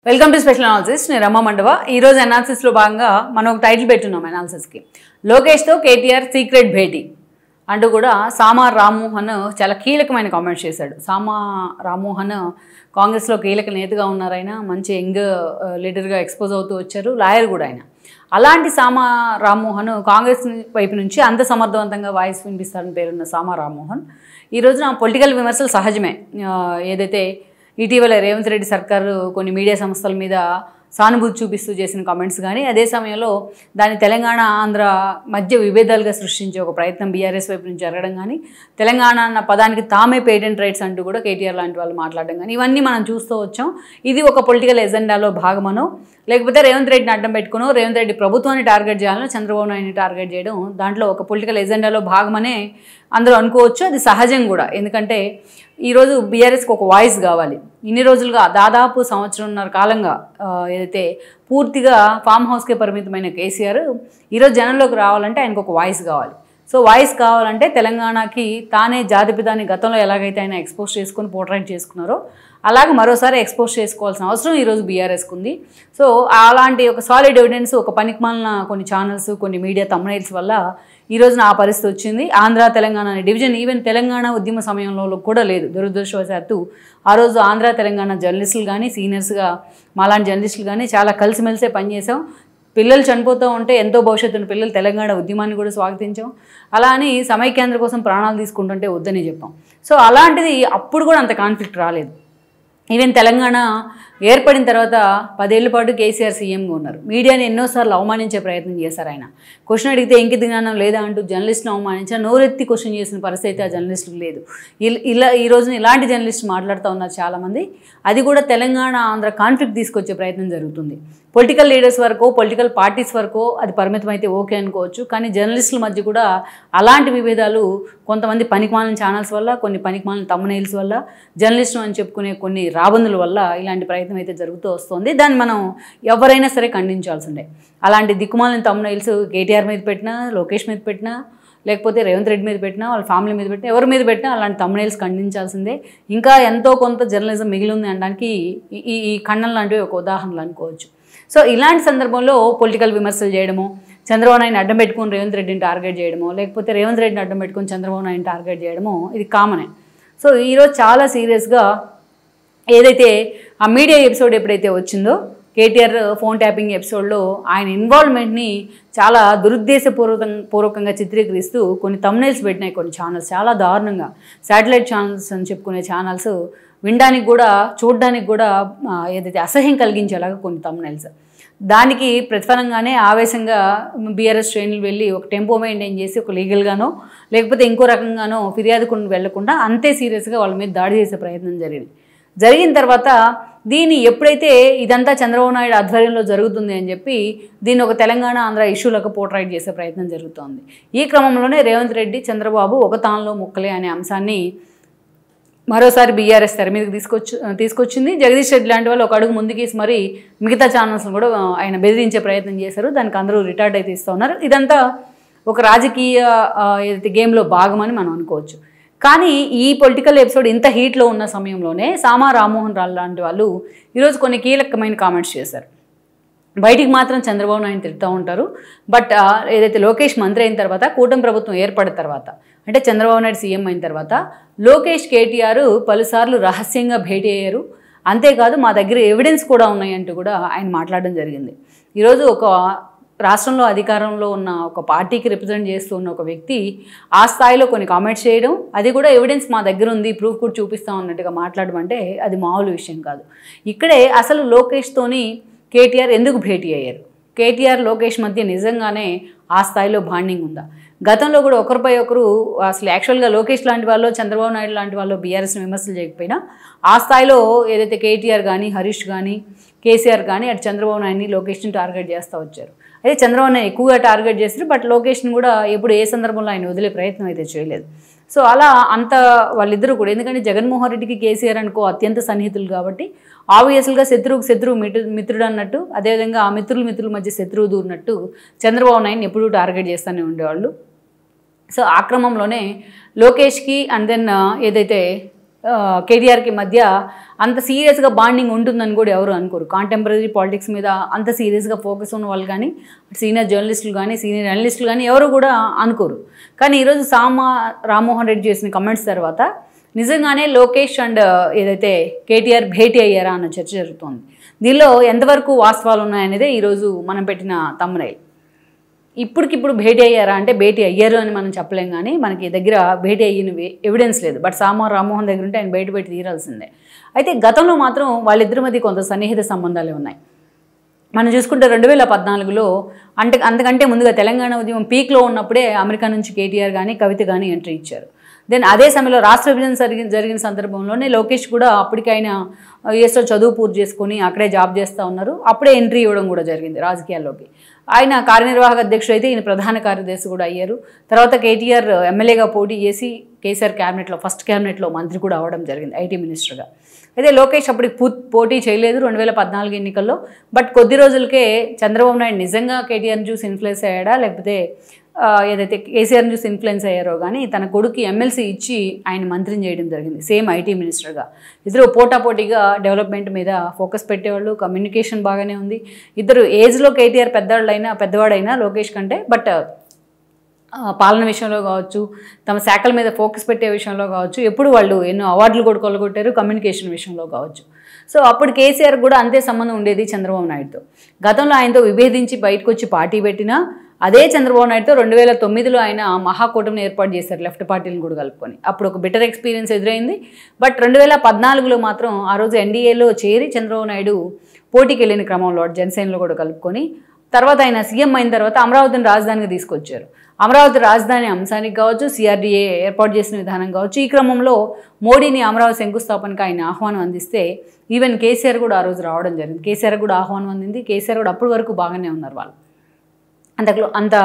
Welcome to special analysis. నేను రమ్మ మండవ. ఈరోజు అనాలిసిస్లో భాగంగా మనం ఒక టైటిల్ పెట్టున్నాం అనాలిసిస్కి. లోకేష్తో కేటీఆర్ సీక్రెట్ భేటీ అంటూ కూడా సామా రామ్మోహన్ చాలా కీలకమైన కామెంట్స్ చేశాడు. సామా రామ్మోహన్ కాంగ్రెస్లో కీలక నేతగా ఉన్నారు. ఆయన మంచి యంగ్ లీడర్గా ఎక్స్పోజ్ అవుతూ వచ్చారు, లాయర్ కూడా ఆయన. అలాంటి సామా రామ్మోహన్ కాంగ్రెస్ వైపు నుంచి అంత సమర్థవంతంగా వాయిస్ వినిపిస్తారని పేరున్న సామా రామ్మోహన్ ఈ రోజున పొలిటికల్ విమర్శలు సహజమే. ఏదైతే ఇటీవల రేవంత్ రెడ్డి సర్కారు కొన్ని మీడియా సంస్థల మీద సానుభూతి చూపిస్తూ చేసిన కామెంట్స్ కానీ, అదే సమయంలో దాన్ని తెలంగాణ ఆంధ్ర మధ్య విభేదాలుగా సృష్టించే ఒక ప్రయత్నం బీఆర్ఎస్ వైపు నుంచి జరగడం కానీ, తెలంగాణ అన్న పదానికి తామే పేటెంట్ రైట్స్ అంటూ కూడా కేటీఆర్ లాంటి వాళ్ళు మాట్లాడడం కానీ, ఇవన్నీ మనం చూస్తూ వచ్చాం. ఇది ఒక పొలిటికల్ ఎజెండాలో భాగమనో, లేకపోతే రేవంత్ రెడ్డిని అడ్డం పెట్టుకునో, రేవంత్ రెడ్డి ప్రభుత్వాన్ని టార్గెట్ చేయాలనో, చంద్రబాబు నాయుడిని టార్గెట్ చేయడం దాంట్లో ఒక పొలిటికల్ ఎజెండాలో భాగమనే అందరూ అనుకోవచ్చు. అది సహజం కూడా. ఎందుకంటే ఈరోజు బీఆర్ఎస్కి ఒక వాయిస్ కావాలి. ఇన్ని రోజులుగా దాదాపు సంవత్సరంన్నర కాలంగా ఏదైతే పూర్తిగా ఫామ్ హౌస్కే పరిమితమైన కేసీఆర్ ఈరోజు జనంలోకి రావాలంటే ఆయనకు ఒక వాయిస్ కావాలి. సో వాయిస్ కావాలంటే తెలంగాణకి తానే జాతిపితాని గతంలో ఎలాగైతే ఆయన ఎక్స్పోజ్ చేసుకుని పోర్ట్రైట్ చేసుకున్నారో అలాగే మరోసారి ఎక్స్పోజ్ చేసుకోవాల్సిన అవసరం ఈరోజు బీఆర్ఎస్కి ఉంది. సో అలాంటి ఒక సాలిడ్ ఎవిడెన్స్ ఒక పనికిమాలిన కొన్ని ఛానల్స్, కొన్ని మీడియా థంబ్నెయిల్స్ వల్ల ఈ రోజున ఆ పరిస్థితి వచ్చింది. ఆంధ్ర తెలంగాణ అనే డివిజన్ ఈవెన్ తెలంగాణ ఉద్యమ సమయంలో కూడా లేదు. దురదృష్టవశాత్తు ఆ రోజు ఆంధ్ర తెలంగాణ జర్నలిస్టులు కానీ, సీనియర్స్గా మాలాంటి జర్నలిస్టులు కానీ చాలా కలిసిమెలిసే పనిచేసాం. పిల్లలు చనిపోతూ ఉంటే ఎంతో భవిష్యత్తున్న పిల్లలు తెలంగాణ ఉద్యమాన్ని కూడా స్వాగతించాం. అలా అని సమైక్యాంధ్ర కోసం ప్రాణాలు తీసుకుంటుంటే వద్దని చెప్పాం. సో అలాంటిది అప్పుడు కూడా అంత కాన్ఫ్లిక్ట్ రాలేదు. ఈవెన్ తెలంగాణ ఏర్పడిన తర్వాత 10 ఏళ్ల పాటు కేసీఆర్ సీఎంగా ఉన్నారు. మీడియాని ఎన్నోసార్లు అవమానించే ప్రయత్నం చేశారు ఆయన. క్వశ్చన్ అడిగితే ఇంకిత జ్ఞానం లేదా అంటూ జర్నలిస్ట్ని అవమానించారు. నోరెత్తి క్వశ్చన్ చేసిన పరిస్థితి ఆ జర్నలిస్టులకు లేదు. ఈ రోజున ఇలాంటి జర్నలిస్ట్ మాట్లాడుతూ ఉన్నారు చాలామంది. అది కూడా తెలంగాణ ఆంధ్ర కాన్ఫ్లిక్ట్ తీసుకొచ్చే ప్రయత్నం జరుగుతుంది. పొలిటికల్ లీడర్స్ వరకు, పొలిటికల్ పార్టీస్ వరకు అది పరిమితం అయితే ఓకే అనుకోవచ్చు. కానీ జర్నలిస్టుల మధ్య కూడా అలాంటి విభేదాలు కొంతమంది పనికిమాలిన ఛానల్స్ వల్ల, కొన్ని పనికిమాలిన థంబ్నెయిల్స్ వల్ల, జర్నలిస్టు అని చెప్పుకునే కొన్ని రాబందుల వల్ల ఇలాంటి ప్రయత్నం అయితే జరుగుతూ వస్తుంది. దాన్ని మనం ఎవరైనా సరే ఖండించాల్సిందే. అలాంటి దిక్కుమాలిన థంబ్నెయిల్స్ కేటీఆర్ మీద పెట్టినా, లోకేష్ మీద పెట్టినా, లేకపోతే రేవంత్ రెడ్డి మీద పెట్టినా, వాళ్ళ ఫ్యామిలీ మీద పెట్టినా, ఎవరి మీద పెట్టినా అలాంటి థంబ్నెయిల్స్ ఖండించాల్సిందే. ఇంకా ఎంతో కొంత జర్నలిజం మిగిలి ఉంది అనడానికి ఈ ఖండన లాంటివి ఒక ఉదాహరణలు అనుకోవచ్చు. సో ఇలాంటి సందర్భంలో పొలిటికల్ విమర్శలు చేయడము, చంద్రబాబు నాయుడిని అడ్డం పెట్టుకుని రేవంత్ రెడ్డిని టార్గెట్ చేయడమో, లేకపోతే రేవంత్ రెడ్డిని అడ్డం పెట్టుకుని చంద్రబాబు నాయుడిని టార్గెట్ చేయడమో ఇది కామనే. సో ఈరోజు చాలా సీరియస్గా ఏదైతే ఆ మీడియా ఎపిసోడ్ ఎప్పుడైతే వచ్చిందో, కేటీఆర్ ఫోన్ ట్యాపింగ్ ఎపిసోడ్లో ఆయన ఇన్వాల్వ్మెంట్ని చాలా దురుద్దేశపూర్వకంగా చిత్రీకరిస్తూ కొన్ని థంబ్నెయిల్స్ పెట్టినాయి కొన్ని ఛానల్స్. చాలా దారుణంగా శాటిలైట్ ఛానల్స్ అని చెప్పుకునే ఛానల్స్ వినడానికి కూడా, చూడడానికి కూడా ఏదైతే అసహ్యం కలిగించేలాగా కొన్ని థంబ్నెయిల్స్. దానికి ప్రతిఫలంగానే ఆవేశంగా బీఆర్ఎస్ శ్రేణులు వెళ్ళి ఒక టెంపో మెయింటైన్ చేసి ఒక లీగల్గానో లేకపోతే ఇంకో రకంగానో ఫిర్యాదుకు వెళ్లకుండా అంతే సీరియస్గా వాళ్ళ మీద దాడి చేసే ప్రయత్నం జరిగిన తర్వాత దీన్ని ఎప్పుడైతే ఇదంతా చంద్రబాబు నాయుడు ఆధ్వర్యంలో జరుగుతుంది అని చెప్పి దీన్ని ఒక తెలంగాణ ఆంధ్ర ఇష్యూలకు పోర్ట్రైట్ చేసే ప్రయత్నం జరుగుతోంది. ఈ క్రమంలోనే రేవంత్ రెడ్డి, చంద్రబాబు ఒక తానులో ముక్కలే అనే అంశాన్ని మరోసారి బీఆర్ఎస్ తెర మీదకి తీసుకొచ్చింది. జగదీష్ రెడ్డి లాంటి వాళ్ళు ఒక అడుగు ముందుకేసి మరి మిగతా ఛానల్స్ని కూడా ఆయన బెదిరించే ప్రయత్నం చేశారు. దానికి అందరూ రిటార్డ్ అయితే ఇస్తూ ఉన్నారు. ఇదంతా ఒక రాజకీయ ఏదైతే గేమ్లో భాగమని మనం అనుకోవచ్చు. కానీ ఈ పొలిటికల్ ఎపిసోడ్ ఇంత హీట్లో ఉన్న సమయంలోనే సామా రామ్మోహన్ రావు లాంటి వాళ్ళు ఈరోజు కొన్ని కీలకమైన కామెంట్స్ చేశారు. బయటికి మాత్రం చంద్రబాబు నాయుడు తిరుగుతూ ఉంటారు. బట్ ఏదైతే లోకేష్ మంత్రి అయిన తర్వాత, కూటమి ప్రభుత్వం ఏర్పడిన తర్వాత, అంటే చంద్రబాబు నాయుడు సీఎం అయిన తర్వాత లోకేష్, కేటీఆర్ పలుసార్లు రహస్యంగా భేటీ అయ్యారు. అంతేకాదు మా దగ్గర ఎవిడెన్స్ కూడా ఉన్నాయంటూ కూడా ఆయన మాట్లాడడం జరిగింది. ఈరోజు ఒక రాష్ట్రంలో అధికారంలో ఉన్న ఒక పార్టీకి రిప్రజెంట్ చేస్తూ ఉన్న ఒక వ్యక్తి ఆ స్థాయిలో కొన్ని కామెంట్స్ చేయడం, అది కూడా ఎవిడెన్స్ మా దగ్గర ఉంది, ప్రూఫ్ కూడా చూపిస్తాం అన్నట్టుగా మాట్లాడడం అంటే అది మామూలు విషయం కాదు. ఇక్కడే అసలు లోకేష్తోని కేటీఆర్ ఎందుకు భేటీ అయ్యారు? కేటీఆర్, లోకేష్ మధ్య నిజంగానే ఆ స్థాయిలో బాండింగ్ ఉందా? గతంలో కూడా ఒకరిపై ఒకరు అసలు యాక్చువల్గా లోకేష్ లాంటి వాళ్ళు, చంద్రబాబు నాయుడు లాంటి వాళ్ళు బీఆర్ఎస్ని విమర్శలు చేయకపోయినా ఆ స్థాయిలో ఏదైతే కేటీఆర్ కానీ, హరీష్ కానీ, కేసీఆర్ కానీ అటు చంద్రబాబు నాయుడిని, లోకేష్ని టార్గెట్ చేస్తూ వచ్చారు. అయితే చంద్రబాబు నాయుడు ఎక్కువగా టార్గెట్ చేస్తారు. బట్ లోకేష్ని కూడా ఎప్పుడు ఏ సందర్భంలో ఆయన వదిలే ప్రయత్నం అయితే చేయలేదు. సో అలా అంత వాళ్ళిద్దరూ కూడా, ఎందుకంటే జగన్మోహన్ రెడ్డికి కేసీఆర్ అనుకో అత్యంత సన్నిహితులు కాబట్టి ఆబ్వియస్గా శత్రువు మిత్రుడు అన్నట్టు, అదేవిధంగా ఆ మిత్రుల మధ్య శత్రువు దూరినట్టు చంద్రబాబు నాయుడిని ఎప్పుడూ టార్గెట్ చేస్తూనే ఉండేవాళ్ళు. సో ఆ క్రమంలోనే లోకేష్కి అండ్ దెన్ ఏదైతే కేటీఆర్కి మధ్య అంత సీరియస్గా బాండింగ్ ఉంటుందని కూడా ఎవరు అనుకోరు. కాంటెంపరీ పాలిటిక్స్ మీద అంత సీరియస్గా ఫోకస్ ఉన్న వాళ్ళు కానీ, సీనియర్ జర్నలిస్టులు కానీ, సీనియర్ అనలిస్టులు కానీ ఎవరు కూడా అనుకోరు. కానీ ఈరోజు రామ్మోహన్ రెడ్డి చేసిన కమెంట్స్ తర్వాత నిజంగానే లోకేష్ అండ్ ఏదైతే కేటీఆర్ భేటీ అయ్యారా అన్న చర్చ జరుగుతోంది. దీనిలో ఎంతవరకు వాస్తవాలు ఉన్నాయనేదే ఈరోజు మనం పెట్టిన థంబ్నెయిల్. ఇప్పటికిప్పుడు భేటీ అయ్యారా అంటే భేటీ అయ్యారు అని మనం చెప్పలేం, కానీ మనకి దగ్గర భేటీ అయిన ఎవిడెన్స్ లేదు. బట్ రామ్మోహన్ దగ్గర ఉంటే ఆయన బయట పెట్టి తీరాల్సిందే. అయితే గతంలో మాత్రం వాళ్ళిద్దరి మధ్య కొంత సన్నిహిత సంబంధాలే ఉన్నాయి. మనం చూసుకుంటే 2014లో అంతకంటే ముందుగా తెలంగాణ ఉద్యమం పీక్లో ఉన్నప్పుడే అమెరికా నుంచి కేటీఆర్ కానీ కవిత కానీ ఎంట్రీ ఇచ్చారు. దెన్ అదే సమయంలో రాష్ట్ర విభజన జరిగిన సందర్భంలోనే లోకేష్ కూడా అప్పటికి ఆయన యుఎస్లో చదువు పూర్తి చేసుకొని అక్కడే జాబ్ చేస్తూ ఉన్నారు. అప్పుడే ఎంట్రీ ఇవ్వడం కూడా జరిగింది రాజకీయాల్లోకి. ఆయన కార్యనిర్వాహక అధ్యక్షుడు అయితే ఈయన ప్రధాన కార్యదర్శి కూడా అయ్యారు. తర్వాత కేటీఆర్ ఎమ్మెల్యేగా పోటీ చేసి కేసీఆర్ క్యాబినెట్లో ఫస్ట్ క్యాబినెట్లో మంత్రి కూడా అవ్వడం జరిగింది, ఐటీ మినిస్టర్గా. అయితే లోకేష్ అప్పటికి పోటీ చేయలేదు 2014 ఎన్నికల్లో. బట్ కొద్ది రోజులకే చంద్రబాబు నాయుడు నిజంగా కేటీఆర్ని చూసి ఇన్ఫ్లుయెన్స్ అయ్యాడా, లేకపోతే ఏదైతే కేసీఆర్ని చూసి ఇన్ఫ్లుయెన్స్ అయ్యారో కానీ తన కొడుకు ఎమ్మెల్సీ ఇచ్చి ఆయన మంత్రిని చేయడం జరిగింది, సేమ్ ఐటీ మినిస్టర్గా. ఇద్దరు పోటాపోటీగా డెవలప్మెంట్ మీద ఫోకస్ పెట్టేవాళ్ళు. కమ్యూనికేషన్ బాగానే ఉంది. ఇద్దరు ఏజ్లో కేటీఆర్ పెద్దవాడైనా లోకేష్ కంటే, బట్ పాలన విషయంలో కావచ్చు, తమ శాఖల మీద ఫోకస్ పెట్టే విషయంలో కావచ్చు, ఎప్పుడు వాళ్ళు ఎన్నో అవార్డులు కూడా కొల్లగొట్టారు, కమ్యూనికేషన్ విషయంలో కావచ్చు. సో అప్పుడు కేసీఆర్ కూడా అంతే సంబంధం ఉండేది చంద్రబాబు నాయుడుతో. గతంలో ఆయనతో విభేదించి బయటకు వచ్చి పార్టీ పెట్టినా అదే చంద్రబాబు నాయుడుతో 2009లో ఆయన మహాకూటమిని ఏర్పాటు చేశారు, లెఫ్ట్ పార్టీలను కూడా కలుపుకొని. అప్పుడు ఒక బెటర్ ఎక్స్పీరియన్స్ ఎదురైంది. బట్ 2014లో మాత్రం ఆ రోజు ఎన్డీఏలో చేరి చంద్రబాబు నాయుడు పోటీకి వెళ్ళిన క్రమంలో జనసేనలో కూడా కలుపుకొని తర్వాత ఆయన సీఎం అయిన తర్వాత అమరావతిని రాజధానిగా తీసుకొచ్చారు. అమరావతి రాజధాని అంశానికి కావచ్చు, సిఆర్డీఏ ఏర్పాటు చేసిన విధానం కావచ్చు, ఈ క్రమంలో మోడీని అమరావతి శంకుస్థాపనకి ఆయన ఆహ్వానం అందిస్తే ఈవెన్ కేసీఆర్ కూడా ఆ రోజు రావడం జరిగింది. కేసీఆర్ కూడా ఆహ్వానం అందింది. కేసీఆర్ కూడా అప్పటి వరకు బాగానే ఉన్నారు వాళ్ళు. అంత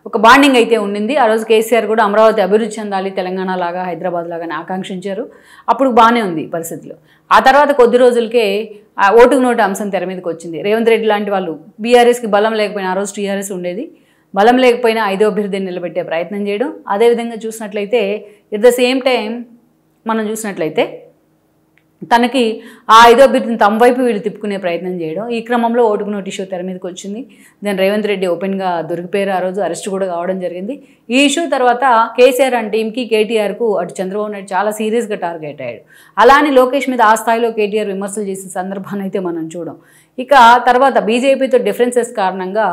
ఒక బాండింగ్ అయితే ఉండింది. ఆ రోజు కేసీఆర్ కూడా అమరావతి అభివృద్ధి చెందాలి తెలంగాణ లాగా, హైదరాబాద్ లాగానే ఆకాంక్షించారు. అప్పుడు బాగానే ఉంది పరిస్థితులు. ఆ తర్వాత కొద్ది రోజులకే ఓటుకు నోటు అంశం తెర మీదకి వచ్చింది. రేవంత్ రెడ్డి లాంటి వాళ్ళు బీఆర్ఎస్కి బలం లేకపోయినా, ఆ రోజు టీఆర్ఎస్ ఉండేది, బలం లేకపోయినా 5వ అభ్యర్థిని నిలబెట్టే ప్రయత్నం చేయడం. అదేవిధంగా చూసినట్లయితే ఎట్ ద సేమ్ టైం మనం చూసినట్లయితే తనకి ఆ 5వ అభ్యర్థిని తమ వైపు వీళ్ళు తిప్పుకునే ప్రయత్నం చేయడం. ఈ క్రమంలో ఓటుకు నోటు ఇష్యూ తెర మీదకి వచ్చింది. దాని రేవంత్ రెడ్డి ఓపెన్గా దొరికిపోయారు. ఆ రోజు అరెస్ట్ కూడా కావడం జరిగింది. ఈ ఇష్యూ తర్వాత కేసీఆర్ అండ్ టీంకి, కేటీఆర్కు అటు చంద్రబాబు నాయుడు చాలా సీరియస్గా టార్గెట్ అయ్యాడు. అలానే లోకేష్ మీద ఆ స్థాయిలో కేటీఆర్ విమర్శలు చేసిన సందర్భాన్ని అయితే మనం చూడం. ఇక తర్వాత బీజేపీతో డిఫరెన్సెస్ కారణంగా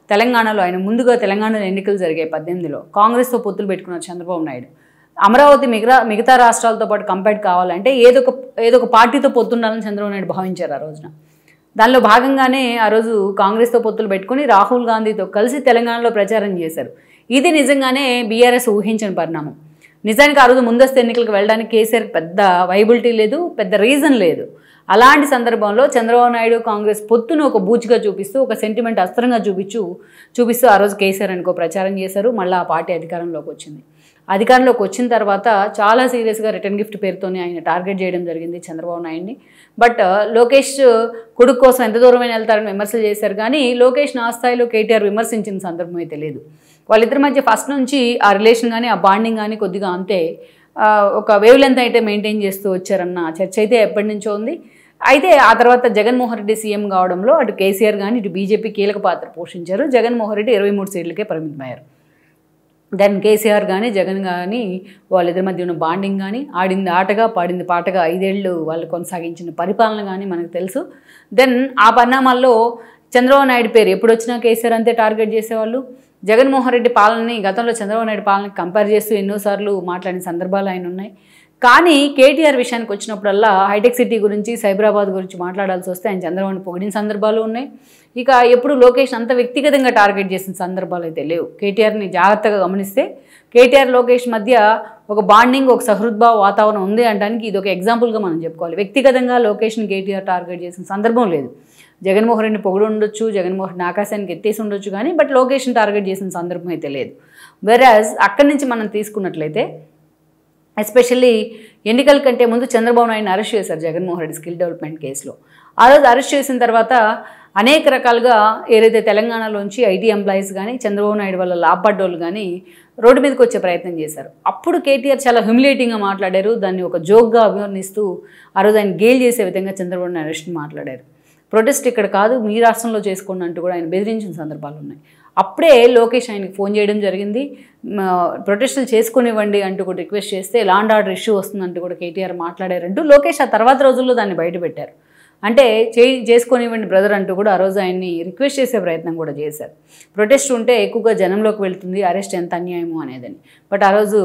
తెలంగాణలో ఆయన ముందుగా తెలంగాణలో ఎన్నికలు జరిగాయి 2018లో కాంగ్రెస్తో పొత్తులు పెట్టుకున్నారు చంద్రబాబు నాయుడు. అమరావతి మిగతా రాష్ట్రాలతో పాటు కంపేర్ కావాలంటే ఏదో ఒక పార్టీతో పొత్తుండాలని చంద్రబాబు నాయుడు భావించారు ఆ రోజున. దానిలో భాగంగానే ఆ రోజు కాంగ్రెస్తో పొత్తులు పెట్టుకుని రాహుల్ గాంధీతో కలిసి తెలంగాణలో ప్రచారం చేశారు. ఇది నిజంగానే బీఆర్ఎస్ ఊహించిన పరిణామం. నిజానికి ఆ రోజు ముందస్తు ఎన్నికలకు వెళ్ళడానికి కేసీఆర్కి పెద్ద వైబిలిటీ లేదు, పెద్ద రీజన్ లేదు. అలాంటి సందర్భంలో చంద్రబాబు నాయుడు కాంగ్రెస్ పొత్తును ఒక బూచిగా చూపిస్తూ, ఒక సెంటిమెంట్ అస్త్రంగా చూపిస్తూ ఆ రోజు కేసీఆర్ అనుకో ప్రచారం చేశారు. మళ్ళీ ఆ పార్టీ అధికారంలోకి వచ్చింది. అధికారంలోకి వచ్చిన తర్వాత చాలా సీరియస్గా రిటర్న్ గిఫ్ట్ పేరుతోనే ఆయన టార్గెట్ చేయడం జరిగింది చంద్రబాబు నాయుడిని. బట్ లోకేష్ కొడుకు కోసం ఎంత దూరమైన వెళ్తారని విమర్శలు చేశారు, కానీ లోకేష్ నా స్థాయిలో కేటీఆర్ విమర్శించిన సందర్భం అయితే లేదు. వాళ్ళిద్దరి మధ్య ఫస్ట్ నుంచి ఆ రిలేషన్ కానీ, ఆ బాండింగ్ కానీ కొద్దిగా అంతే ఒక వేవ్ లెంత్ అయితే మెయింటైన్ చేస్తూ వచ్చారన్న చర్చ అయితే ఎప్పటి నుంచో ఉంది. అయితే ఆ తర్వాత జగన్మోహన్ రెడ్డి సీఎం కావడంలో అటు కేసీఆర్ కానీ ఇటు బీజేపీ కీలక పాత్ర పోషించారు. జగన్మోహన్ రెడ్డి 23 సీట్లకే పరిమితమయ్యారు. దెన్ కేసీఆర్ కానీ జగన్ కానీ వాళ్ళిద్దరి మధ్య ఉన్న బాండింగ్ కానీ, ఆడింది ఆటగా పాడింది పాటగా 5 ఏళ్ళు వాళ్ళు కొనసాగించిన పరిపాలన కానీ మనకు తెలుసు. దెన్ ఆ పరిణామాల్లో చంద్రబాబు నాయుడు పేరు ఎప్పుడు వచ్చినా కేసీఆర్ అంతే టార్గెట్ చేసేవాళ్ళు. జగన్మోహన్ రెడ్డి పాలనని గతంలో చంద్రబాబు నాయుడు పాలనకి కంపేర్ చేస్తూ ఎన్నోసార్లు మాట్లాడిన సందర్భాలు ఆయన ఉన్నాయి. కానీ కేటీఆర్ విషయానికి వచ్చినప్పుడల్లా హైటెక్ సిటీ గురించి, సైబరాబాద్ గురించి మాట్లాడాల్సి వస్తే ఆయన చంద్రబాబుని పొగిడిన సందర్భాలు ఉన్నాయి. ఇక ఎప్పుడు లోకేష్ అంత వ్యక్తిగతంగా టార్గెట్ చేసిన సందర్భాలు అయితే లేవు. కేటీఆర్ని జాగ్రత్తగా గమనిస్తే కేటీఆర్ లోకేష్ మధ్య ఒక బాండింగ్, ఒక సహృద్భావ వాతావరణం ఉంది అనడానికి ఇది ఒక ఎగ్జాంపుల్గా మనం చెప్పుకోవాలి. వ్యక్తిగతంగా లోకేష్ని కేటీఆర్ టార్గెట్ చేసిన సందర్భం లేదు. జగన్మోహన్ రెడ్డిని పొగిడి ఉండొచ్చు, జగన్మోహన్ రెడ్డిని ఆకాశానికి ఎత్తేసి ఉండొచ్చు, కానీ బట్ లోకేష్ని టార్గెట్ చేసిన సందర్భం అయితే లేదు. వెరాజ్ అక్కడి నుంచి మనం తీసుకున్నట్లయితే ఎస్పెషల్లీ ఎన్నికల కంటే ముందు చంద్రబాబు నాయుడిని అరెస్ట్ చేశారు జగన్మోహన్ రెడ్డి స్కిల్ డెవలప్మెంట్ కేసులో. ఆ రోజు అరెస్ట్ చేసిన తర్వాత అనేక రకాలుగా ఏదైతే తెలంగాణలోంచి ఐటీ ఎంప్లాయీస్ కానీ చంద్రబాబు నాయుడు వల్ల లాభపడ్డోళ్ళు కానీ రోడ్డు మీదకి వచ్చే ప్రయత్నం చేశారు. అప్పుడు కేటీఆర్ చాలా హ్యూమిలేటింగ్గా మాట్లాడారు. దాన్ని ఒక జోక్గా అభివర్ణిస్తూ ఆ రోజు ఆయన గేల్ చేసే విధంగా చంద్రబాబు నాయుడు అరెస్ట్ని మాట్లాడారు. ప్రొటెస్ట్ ఇక్కడ కాదు, మీ రాష్ట్రంలో చేసుకోండి అంటూ కూడా ఆయన బెదిరించిన సందర్భాలు ఉన్నాయి. అప్పుడే లోకేష్ ఆయనకి ఫోన్ చేయడం జరిగింది. ప్రొటెస్టులు చేసుకునివ్వండి అంటూ కూడా రిక్వెస్ట్ చేస్తే లా అండ్ ఆర్డర్ ఇష్యూ వస్తుందంటూ కూడా కేటీఆర్ మాట్లాడారంటూ లోకేష్ ఆ తర్వాత రోజుల్లో దాన్ని బయటపెట్టారు. అంటే చేసుకొనివ్వండి బ్రదర్ అంటూ కూడా ఆ రోజు ఆయన్ని రిక్వెస్ట్ చేసే ప్రయత్నం కూడా చేశారు. ప్రొటెస్ట్ ఉంటే ఎక్కువగా జనంలోకి వెళ్తుంది, అరెస్ట్ ఎంత అన్యాయము అనేదని. బట్ ఆ రోజు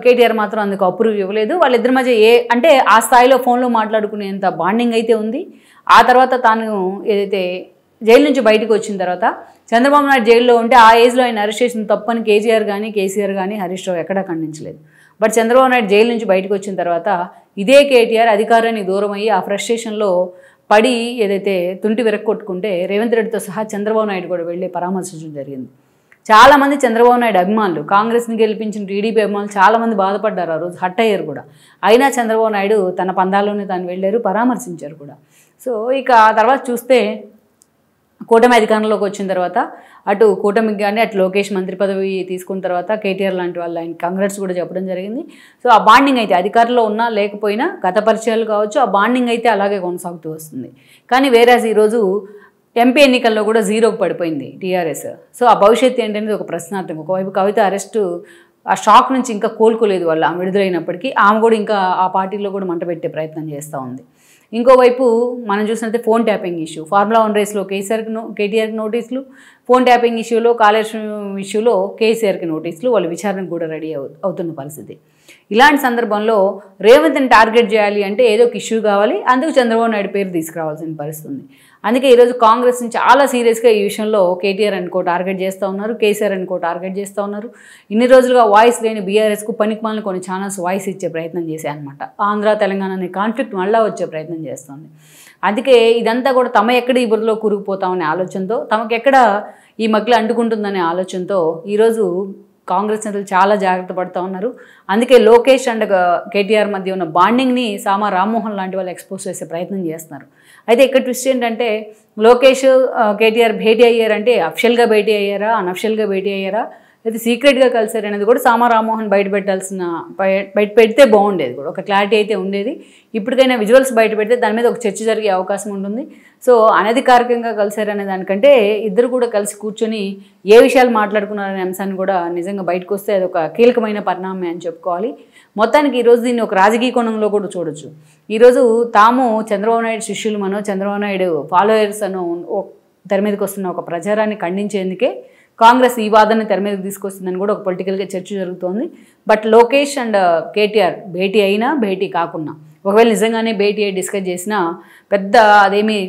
కేటీఆర్ మాత్రం అందుకు అప్రూవ్ ఇవ్వలేదు. వాళ్ళిద్దరి మధ్య అంటే ఆ స్థాయిలో ఫోన్లో మాట్లాడుకునేంత బాండింగ్ అయితే ఉంది. ఆ తర్వాత తాను ఏదైతే జైలు నుంచి బయటకు వచ్చిన తర్వాత చంద్రబాబు నాయుడు జైల్లో ఉంటే ఆ ఏజ్లో ఆయన అరెస్ట్ చేసిన తప్పని కేసీఆర్ కానీ హరీష్ రావు ఎక్కడా ఖండించలేదు. బట్ చంద్రబాబు నాయుడు జైలు నుంచి బయటకు వచ్చిన తర్వాత ఇదే కేటీఆర్ అధికారానికి దూరం అయ్యి ఆ ఫ్రస్ట్రేషన్లో పడి ఏదైతే తుంటి విరక్కొట్టుకుంటే రేవంత్ రెడ్డితో సహా చంద్రబాబు నాయుడు కూడా వెళ్ళి పరామర్శించడం జరిగింది. చాలామంది చంద్రబాబు నాయుడు అభిమానులు, కాంగ్రెస్ని గెలిపించిన టీడీపీ అభిమానులు చాలామంది బాధపడ్డారు. ఆ రోజు హట్ అయ్యారు కూడా. అయినా చంద్రబాబు నాయుడు తన పందాల్లోనే తాను వెళ్ళారు, పరామర్శించారు కూడా. సో ఇక ఆ తర్వాత చూస్తే కూటమి అధికారంలోకి వచ్చిన తర్వాత అటు కూటమికి కానీ అటు లోకేష్ మంత్రి పదవి తీసుకున్న తర్వాత కేటీఆర్ లాంటి వాళ్ళు ఆయన కాంగ్రెస్ కూడా చెప్పడం జరిగింది. సో ఆ బాండింగ్ అయితే అధికారంలో ఉన్నా లేకపోయినా గత పరిచయాలు కావచ్చు, ఆ బాండింగ్ అయితే అలాగే కొనసాగుతూ వస్తుంది. కానీ వేరేజ్ ఈరోజు ఎంపీ ఎన్నికల్లో కూడా జీరోకి పడిపోయింది టీఆర్ఎస్. సో ఆ భవిష్యత్తు ఏంటనేది ఒక ప్రశ్నార్థం. ఒకవైపు కవిత అరెస్టు ఆ షాక్ నుంచి ఇంకా కోలుకోలేదు వాళ్ళు, ఆమె విడుదలైనప్పటికీ ఆమె కూడా ఇంకా ఆ పార్టీలో కూడా మంట పెట్టే ప్రయత్నం చేస్తూ ఉంది. ఇంకోవైపు మనం చూసినట్లయితే ఫోన్ ట్యాపింగ్ ఇష్యూ, ఫార్ములా 1 రేస్లో కేటీఆర్కి నోటీసులు, ఫోన్ ట్యాపింగ్ ఇష్యూలో కాళేశ్వరం ఇష్యూలో కేసీఆర్కి నోటీసులు, వాళ్ళు విచారణకు కూడా రెడీ అవుతున్న పరిస్థితి. ఇలాంటి సందర్భంలో రేవంత్ని టార్గెట్ చేయాలి అంటే ఏదో ఒక ఇష్యూ కావాలి, అందుకు చంద్రబాబు నాయుడు పేరు తీసుకురావాల్సిన పరిస్థితి ఉంది. అందుకే ఈరోజు కాంగ్రెస్ని చాలా సీరియస్గా ఈ విషయంలో కేటీఆర్ అనుకో టార్గెట్ చేస్తూ ఉన్నారు, కేసీఆర్ అనుకో టార్గెట్ చేస్తూ ఉన్నారు. ఇన్ని రోజులుగా వాయిస్ లేని బీఆర్ఎస్కు పనికిమాలిన కొన్ని ఛానల్స్ వాయిస్ ఇచ్చే ప్రయత్నం చేశాయన్నమాట. ఆంధ్ర తెలంగాణ అనే కాన్ఫ్లిక్ట్ మళ్ళీ వచ్చే ప్రయత్నం చేస్తుంది. అందుకే ఇదంతా కూడా తమ ఎక్కడ ఈ బురదలో కూరుకుపోతామనే ఆలోచనతో, తమకెక్కడ ఈ మగ్గులు అంటుకుంటుందనే ఆలోచనతో ఈరోజు కాంగ్రెస్ నేతలు చాలా జాగ్రత్త పడుతూ ఉన్నారు. అందుకే లోకేష్ అండ్ కేటీఆర్ మధ్య ఉన్న బాండింగ్ని సామా రామ్మోహన్ లాంటి వాళ్ళు ఎక్స్పోజ్ చేసే ప్రయత్నం చేస్తున్నారు. అయితే ఇక్కడ ట్విస్ట్ ఏంటంటే లోకేష్ కేటీఆర్ భేటీ అయ్యారంటే అఫిషియల్గా భేటీ అయ్యారా, అనఫిషియల్గా భేటీ అయ్యారా, లేదా సీక్రెట్గా కలిసారు అనేది కూడా సామా రామ్మోహన్ బయట పెడితే బాగుండేది, కూడా ఒక క్లారిటీ అయితే ఉండేది. ఇప్పటికైనా విజువల్స్ బయట పెడితే దాని మీద ఒక చర్చ జరిగే అవకాశం ఉంటుంది. సో అనధికారికంగా కలిసారనే దానికంటే ఇద్దరు కూడా కలిసి కూర్చొని ఏ విషయాలు మాట్లాడుకున్నారనే అంశాన్ని కూడా నిజంగా బయటకు వస్తే అది ఒక కీలకమైన పరిణామమే అని చెప్పుకోవాలి. మొత్తానికి ఈరోజు దీన్ని ఒక రాజకీయ కోణంలో కూడా చూడొచ్చు. ఈరోజు తాము చంద్రబాబు నాయుడు శిష్యులమనో చంద్రబాబు నాయుడు ఫాలోయర్స్ అనో తెర మీదకి వస్తున్న ఒక ప్రచారాన్ని ఖండించేందుకే కాంగ్రెస్ ఈ వాదనని తెర మీదకి తీసుకొస్తుందని కూడా ఒక పొలిటికల్గా చర్చ జరుగుతోంది. బట్ లోకేష్ అండ్ కేటీఆర్ భేటీ అయినా భేటీ కాకున్నా, ఒకవేళ నిజంగానే భేటీ అయ్యి డిస్కస్ చేసినా పెద్ద అదేమి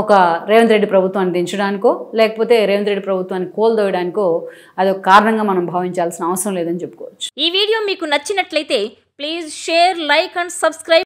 ఒక రేవంత్ రెడ్డి ప్రభుత్వాన్ని దించడానికో లేకపోతే రేవంత్ రెడ్డి ప్రభుత్వాన్ని కోల్దోయడానికో అదొక కారణంగా మనం భావించాల్సిన అవసరం లేదని చెప్పుకోవచ్చు. ఈ వీడియో మీకు నచ్చినట్లయితే please share, like and subscribe.